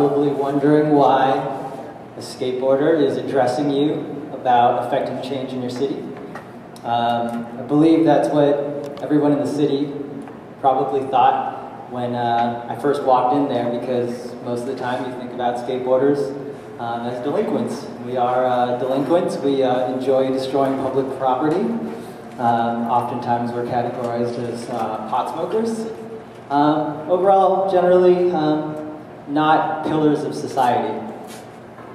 probably wondering why a skateboarder is addressing you about effecting change in your city. I believe that's what everyone in the city probably thought when I first walked in there, because most of the time you think about skateboarders as delinquents. We are delinquents. We enjoy destroying public property. Oftentimes we're categorized as pot smokers. Overall, generally, not pillars of society.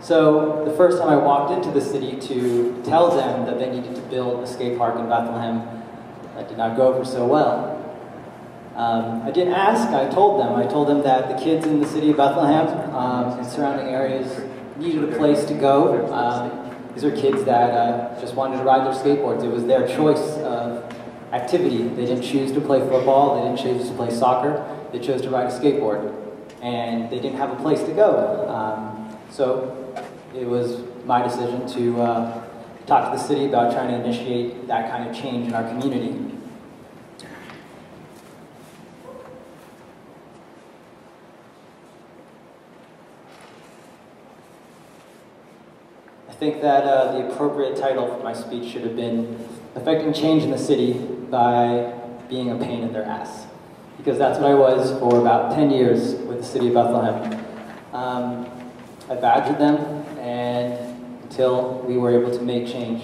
So the first time I walked into the city to tell them that they needed to build a skate park in Bethlehem, that did not go over so well. I didn't ask, I told them that the kids in the city of Bethlehem and surrounding areas needed a place to go. These are kids that just wanted to ride their skateboards. It was their choice of activity. They didn't choose to play football, they didn't choose to play soccer, they chose to ride a skateboard. And they didn't have a place to go. So it was my decision to talk to the city about trying to initiate that kind of change in our community. I think that the appropriate title for my speech should have been Effecting Change in the City by Being a Pain in Their Ass. Because that's what I was for about 10 years with the city of Bethlehem. I badgered them until we were able to make change.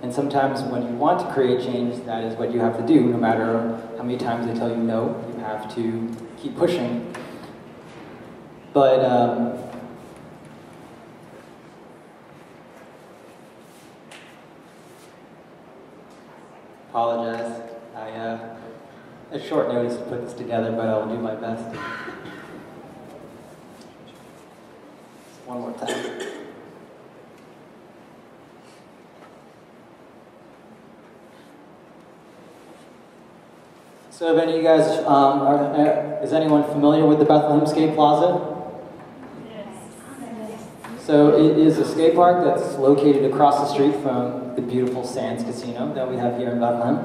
And sometimes when you want to create change, that is what you have to do. No matter how many times they tell you no, you have to keep pushing. But apologize. I had short notice to put this together, but I will do my best. One more time. So if any of you guys, is anyone familiar with the Bethlehem Skate Plaza? So it is a skate park that's located across the street from the beautiful Sands Casino that we have here in Bethlehem.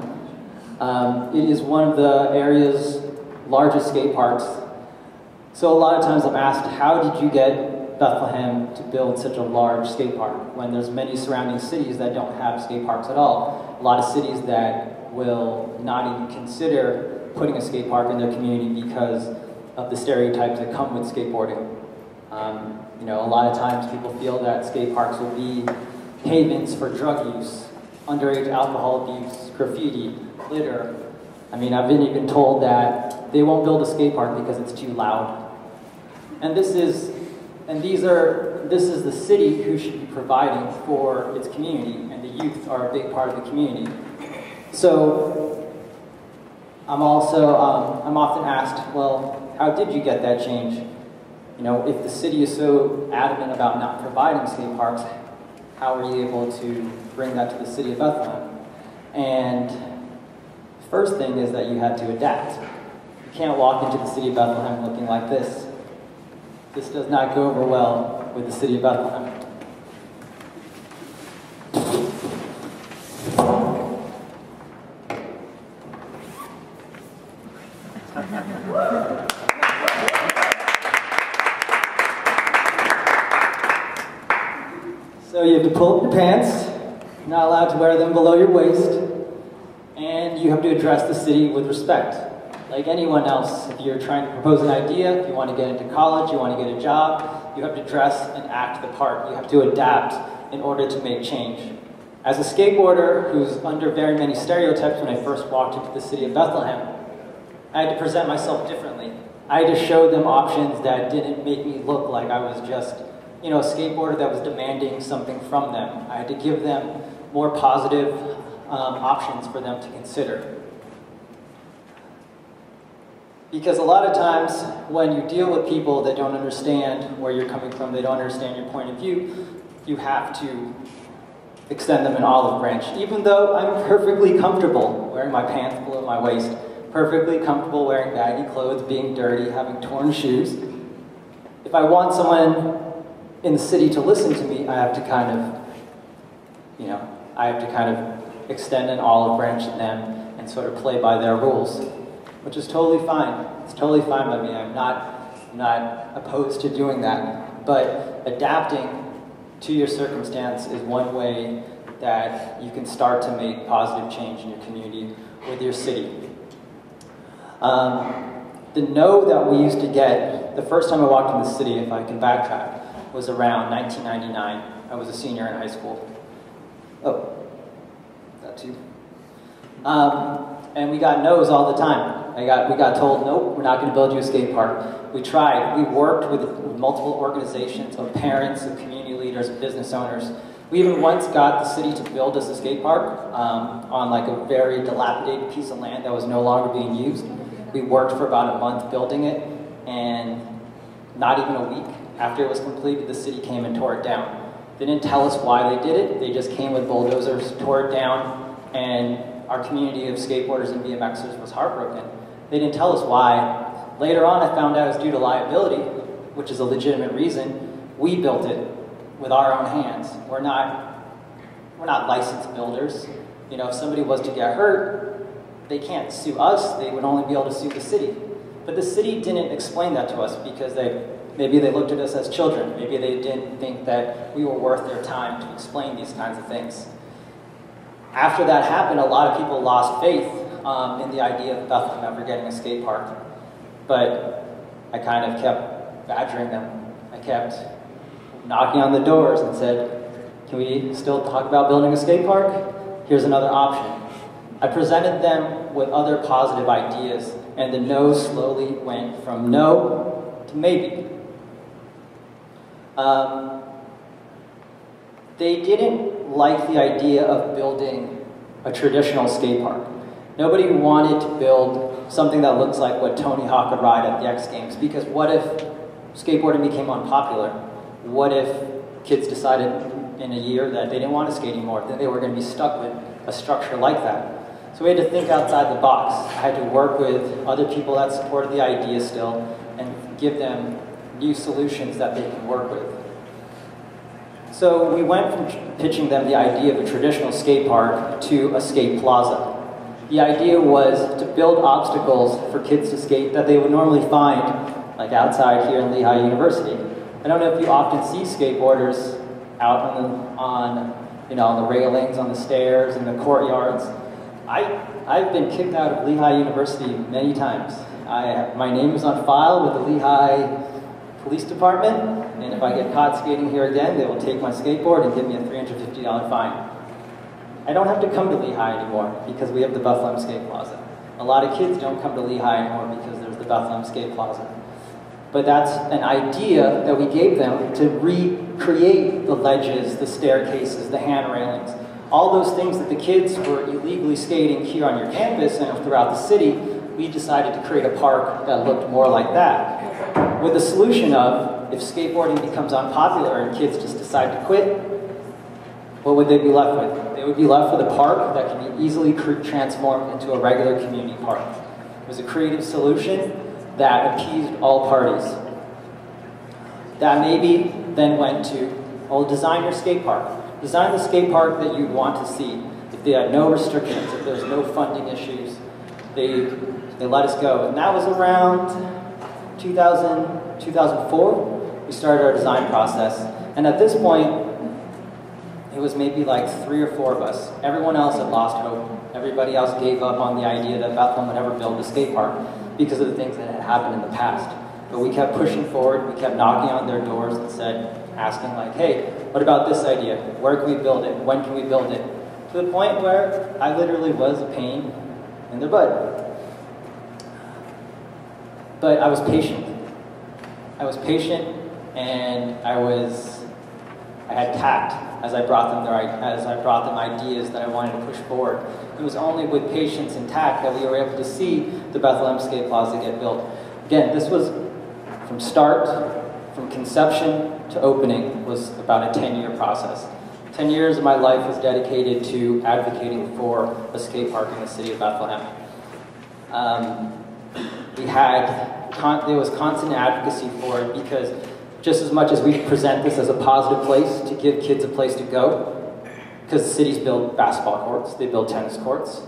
It is one of the area's largest skate parks. So a lot of times I'm asked, how did you get Bethlehem to build such a large skate park when there's many surrounding cities that don't have skate parks at all? A lot of cities that will not even consider putting a skate park in their community because of the stereotypes that come with skateboarding. You know, a lot of times people feel that skate parks will be havens for drug use, underage alcohol abuse, graffiti, litter. I mean, I've been even told that they won't build a skate park because it's too loud. And this is the city who should be providing for its community, and the youth are a big part of the community. So I'm often asked, well, how did you get that change? You know, if the city is so adamant about not providing skate parks, how are you able to bring that to the city of Bethlehem? And the first thing is that you had to adapt. You can't walk into the city of Bethlehem looking like this. This does not go over well with the city of Bethlehem. So you have to pull up your pants, you're not allowed to wear them below your waist, and you have to address the city with respect. Like anyone else, if you're trying to propose an idea, if you want to get into college, you want to get a job, you have to dress and act the part. You have to adapt in order to make change. As a skateboarder who's under very many stereotypes when I first walked into the city of Bethlehem, I had to present myself differently. I had to show them options that didn't make me look like I was just, you know, a skateboarder that was demanding something from them. I had to give them more positive options for them to consider. Because a lot of times when you deal with people that don't understand where you're coming from, they don't understand your point of view, you have to extend them an olive branch. Even though I'm perfectly comfortable wearing my pants below my waist, perfectly comfortable wearing baggy clothes, being dirty, having torn shoes, if I want someone in the city to listen to me, I have to kind of extend an olive branch to them and sort of play by their rules, which is totally fine. It's totally fine by me. I'm not I'm not opposed to doing that. But adapting to your circumstance is one way that you can start to make positive change in your community with your city. The no that we used to get, the first time I walked in the city, if I can backtrack, was around 1999. I was a senior in high school. Oh, that too. And we got no's all the time. We got told, nope, we're not going to build you a skate park. We tried. We worked with multiple organizations of parents, of community leaders, of business owners. We even once got the city to build us a skate park on like a very dilapidated piece of land that was no longer being used. We worked for about a month building it, and not even a week after it was completed, the city came and tore it down. They didn't tell us why they did it. They just came with bulldozers, tore it down, and our community of skateboarders and BMXers was heartbroken. They didn't tell us why. Later on, I found out it was due to liability, which is a legitimate reason. We built it with our own hands. We're not licensed builders. You know, if somebody was to get hurt, they can't sue us. They would only be able to sue the city. But the city didn't explain that to us because maybe they looked at us as children. Maybe they didn't think that we were worth their time to explain these kinds of things. After that happened, a lot of people lost faith in the idea of Bethlehem ever getting a skate park. But I kind of kept badgering them. I kept knocking on the doors and said, can we still talk about building a skate park? Here's another option. I presented them with other positive ideas, and the no slowly went from no to maybe. They didn't like the idea of building a traditional skate park. Nobody wanted to build something that looks like what Tony Hawk would ride at the X Games, because what if skateboarding became unpopular? What if kids decided in a year that they didn't want to skate anymore, that they were going to be stuck with a structure like that? So we had to think outside the box. I had to work with other people that supported the idea still and give them new solutions that they could work with. So we went from pitching them the idea of a traditional skate park to a skate plaza. The idea was to build obstacles for kids to skate that they would normally find like outside here in Lehigh University. I don't know if you often see skateboarders out on the railings, on the stairs, in the courtyards. I've been kicked out of Lehigh University many times. My name is on file with the Lehigh Police Department, and if I get caught skating here again, they will take my skateboard and give me a $350 fine. I don't have to come to Lehigh anymore because we have the Bethlehem Skate Plaza. A lot of kids don't come to Lehigh anymore because there's the Bethlehem Skate Plaza. But that's an idea that we gave them to recreate the ledges, the staircases, the hand railings, all those things that the kids were illegally skating here on your campus and throughout the city. We decided to create a park that looked more like that, with the solution of, if skateboarding becomes unpopular and kids just decide to quit, what would they be left with? They would be left with a park that can be easily transformed into a regular community park. It was a creative solution that appeased all parties. That maybe then went to, well, design your skate park. Design the skate park that you'd want to see. If they had no restrictions, if there's no funding issues, they let us go. And that was around 2004. We started our design process. And at this point, it was maybe like 3 or 4 of us. Everyone else had lost hope. Everybody else gave up on the idea that Bethlehem would ever build a skate park because of the things that had happened in the past. But we kept pushing forward. We kept knocking on their doors and asking like, hey, what about this idea? Where can we build it? When can we build it? To the point where I literally was a pain in their butt. But I was patient. I was patient, and I had tact as I brought them ideas that I wanted to push forward. It was only with patience and tact that we were able to see the Bethlehem Skate Plaza get built. Again, this was from start, from conception to opening, was about a 10-year process. 10 years of my life was dedicated to advocating for a skate park in the city of Bethlehem. There was constant advocacy for it because just as much as we present this as a positive place to give kids a place to go, because cities build basketball courts, they build tennis courts,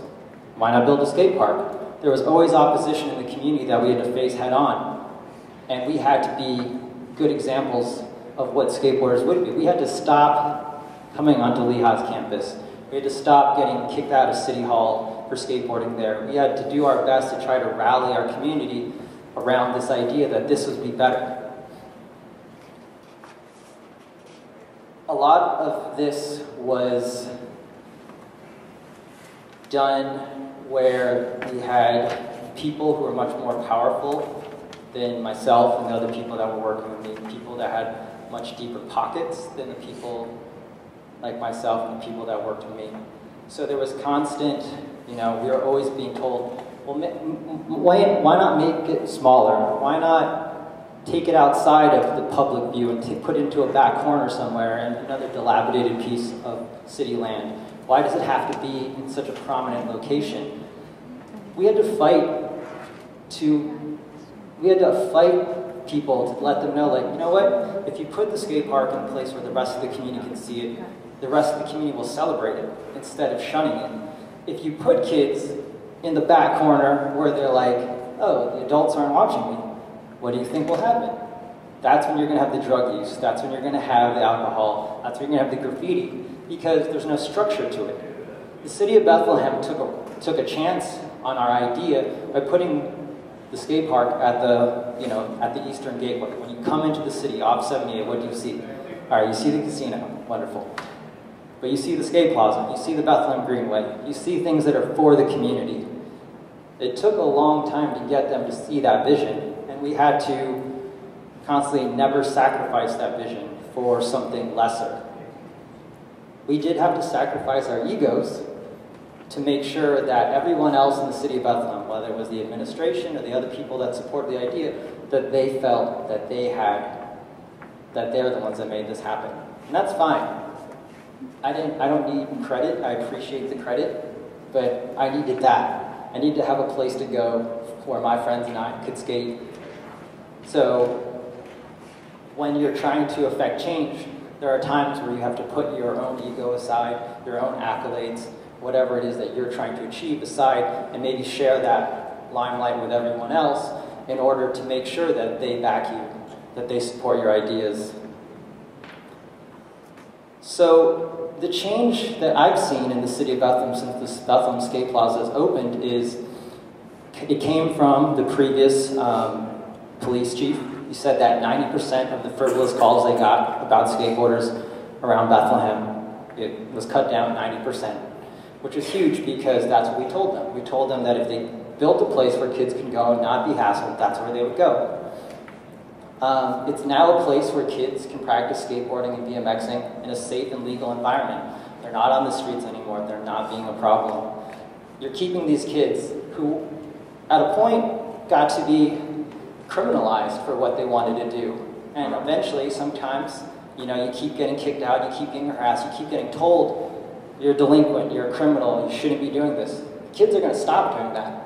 why not build a skate park? There was always opposition in the community that we had to face head on. And we had to be good examples of what skateboarders would be. We had to stop coming onto Lehigh's campus. We had to stop getting kicked out of City Hall for skateboarding there. We had to do our best to try to rally our community around this idea that this would be better. A lot of this was done where we had people who were much more powerful than myself and the other people that were working with me, people that had much deeper pockets than the people like myself and the people that worked with me. So there was constant, we were always being told, well, why not make it smaller? Why not take it outside of the public view and put it into a back corner somewhere in another dilapidated piece of city land? Why does it have to be in such a prominent location? We had to fight people to let them know, like, you know what? If you put the skate park in a place where the rest of the community can see it, the rest of the community will celebrate it instead of shunning it. If you put kids in the back corner where they're like, oh, the adults aren't watching me, what do you think will happen? That's when you're going to have the drug use. That's when you're going to have the alcohol. That's when you're going to have the graffiti, because there's no structure to it. The city of Bethlehem took a chance on our idea by putting the skate park at the eastern gateway. When you come into the city off 78, what do you see? All right, you see the casino, wonderful. But you see the skate plaza, you see the Bethlehem Greenway, you see things that are for the community. It took a long time to get them to see that vision, and we had to constantly never sacrifice that vision for something lesser. We did have to sacrifice our egos to make sure that everyone else in the city of Bethlehem, whether it was the administration or the other people that supported the idea, that they felt that they're the ones that made this happen. And that's fine. I don't need credit. I appreciate the credit, but I needed that. I needed to have a place to go where my friends and I could skate. So when you're trying to affect change, there are times where you have to put your own ego aside, your own accolades, whatever it is that you're trying to achieve aside, and maybe share that limelight with everyone else in order to make sure that they back you, that they support your ideas. So the change that I've seen in the city of Bethlehem since this Bethlehem Skate Plaza has opened is, it came from the previous police chief. He said that 90% of the frivolous calls they got about skateboarders around Bethlehem, it was cut down 90%, which is huge because that's what we told them. We told them that if they built a place where kids can go and not be hassled, that's where they would go. It's now a place where kids can practice skateboarding and BMXing in a safe and legal environment. They're not on the streets anymore. They're not being a problem. You're keeping these kids who, at a point, got to be criminalized for what they wanted to do. And eventually, sometimes, you keep getting kicked out, you keep getting harassed, you keep getting told, you're a delinquent, you're a criminal, you shouldn't be doing this. Kids are going to stop doing that.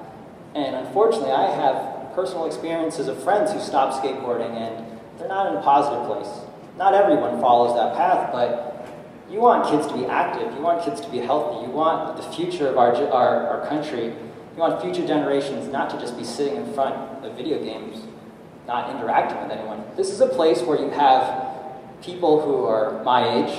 And unfortunately, I have personal experiences of friends who stop skateboarding, and they're not in a positive place. Not everyone follows that path, but you want kids to be active, you want kids to be healthy, you want the future of our country, you want future generations not to just be sitting in front of video games, not interacting with anyone. This is a place where you have people who are my age,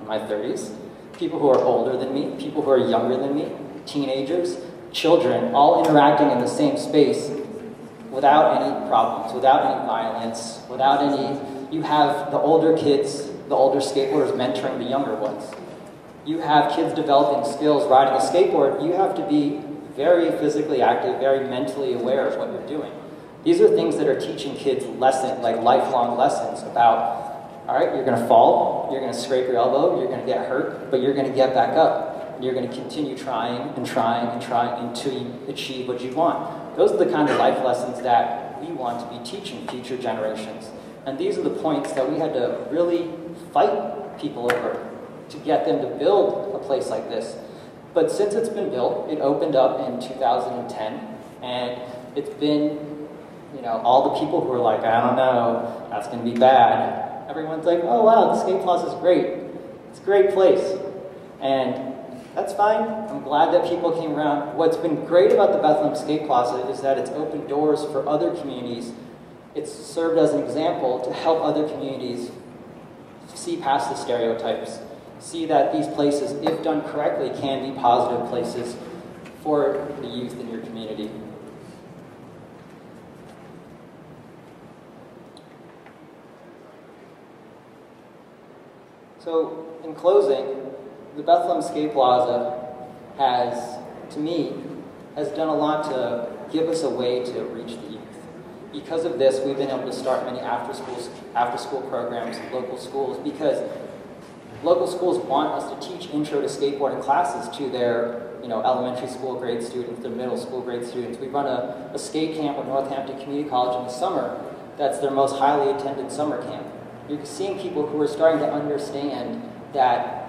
in my 30s, people who are older than me, people who are younger than me, teenagers, children, all interacting in the same space without any problems, without any violence, without any, you have the older kids, the older skateboarders mentoring the younger ones. You have kids developing skills riding a skateboard. You have to be very physically active, very mentally aware of what you're doing. These are things that are teaching kids lifelong lessons about, all right, you're going to fall, you're going to scrape your elbow, you're going to get hurt, but you're going to get back up. And you're going to continue trying and trying and trying until you achieve what you want. Those are the kind of life lessons that we want to be teaching future generations. And these are the points that we had to really fight people over to get them to build a place like this. But since it's been built, it opened up in 2010, and it's been, all the people who are like, I don't know, that's going to be bad. Everyone's like, oh wow, the skate plaza is great. It's a great place. And that's fine. I'm glad that people came around. What's been great about the Bethlehem Skate Plaza is that it's opened doors for other communities it's served as an example to help other communities see past the stereotypes, see that these places, if done correctly, can be positive places for the youth in your community. So, in closing, the Bethlehem Skate Plaza has, to me, has done a lot to give us a way to reach the youth. Because of this, we've been able to start many after-school programs in local schools, because local schools want us to teach intro to skateboarding classes to their elementary school grade students, their middle school grade students. We run a skate camp at Northampton Community College in the summer. That's their most highly attended summer camp. You're seeing people who are starting to understand that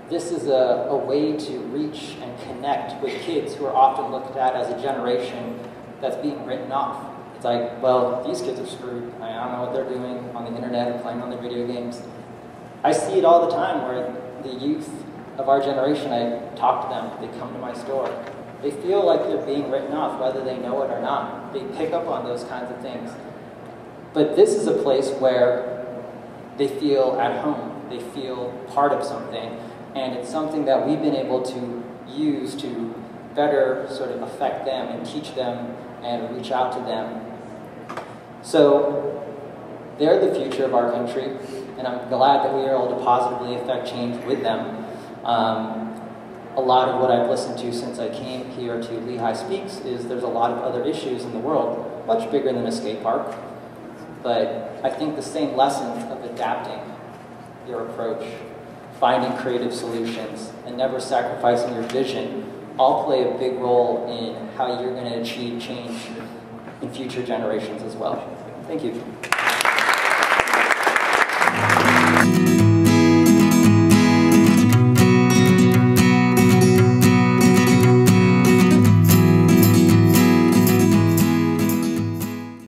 this is a way to reach and connect with kids who are often looked at as a generation that's being written off. It's like, well, these kids are screwed. I don't know what they're doing on the internet or playing on their video games. I see it all the time where the youth of our generation, I talk to them, they come to my store. They feel like they're being written off, whether they know it or not. They pick up on those kinds of things. But this is a place where they feel at home. They feel part of something. And it's something that we've been able to use to better sort of affect them and teach them and reach out to them. So they're the future of our country, and I'm glad that we are able to positively affect change with them. A lot of what I've listened to since I came here to Lehigh Speaks is there's a lot of other issues in the world, much bigger than a skate park. But I think the same lessons of adapting your approach, finding creative solutions, and never sacrificing your vision all play a big role in how you're going to achieve change in future generations as well. Thank you.